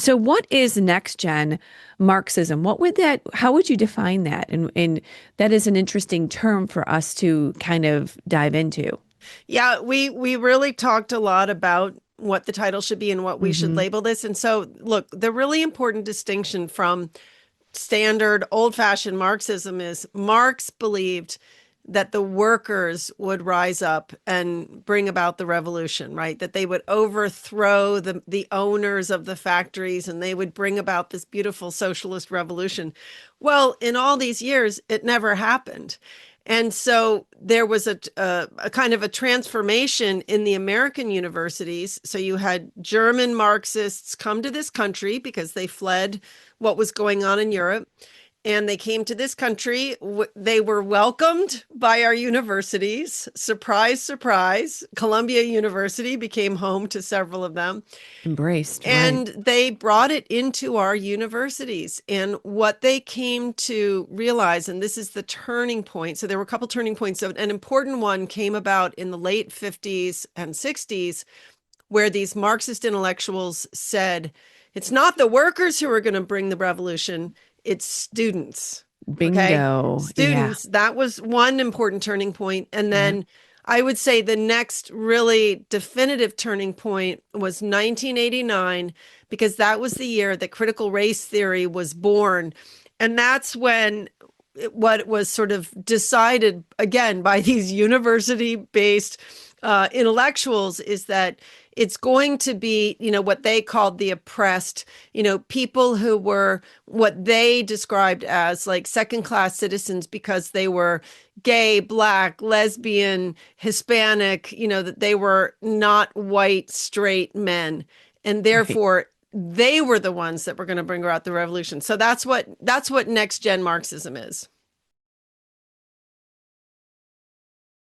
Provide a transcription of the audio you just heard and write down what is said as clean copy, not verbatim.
So what is next gen Marxism? How would you define that? And that is an interesting term for us to kind of dive into. Yeah, we really talked a lot about what the title should be and what we should Hmm. label this. And so, look, the really important distinction from standard old-fashioned Marxism is Marx believed that the workers would rise up and bring about the revolution, right? That they would overthrow the owners of the factories and they would bring about this beautiful socialist revolution. Well, in all these years, it never happened. And so there was a kind of a transformation in the American universities. So you had German Marxists come to this country because they fled what was going on in Europe. And they came to this country. They were welcomed by our universities. Surprise, surprise. Columbia University became home to several of them. Embraced, right? And they brought it into our universities. And what they came to realize, and this is the turning point. So there were a couple turning points. So an important one came about in the late 50s and 60s, where these Marxist intellectuals said, it's not the workers who are going to bring the revolution, it's students. Okay. Bingo. Yeah. Students, that was one important turning point. And Yeah. then I would say the next really definitive turning point was 1989, because that was the year that critical race theory was born. And that's when what was sort of decided again by these university based intellectuals is that it's going to be, what they called the oppressed, people who were what they described as like second class citizens because they were gay, black, lesbian, Hispanic, that they were not white, straight men. And Right. therefore, they were the ones that were going to bring about the revolution. So that's what next gen Marxism is.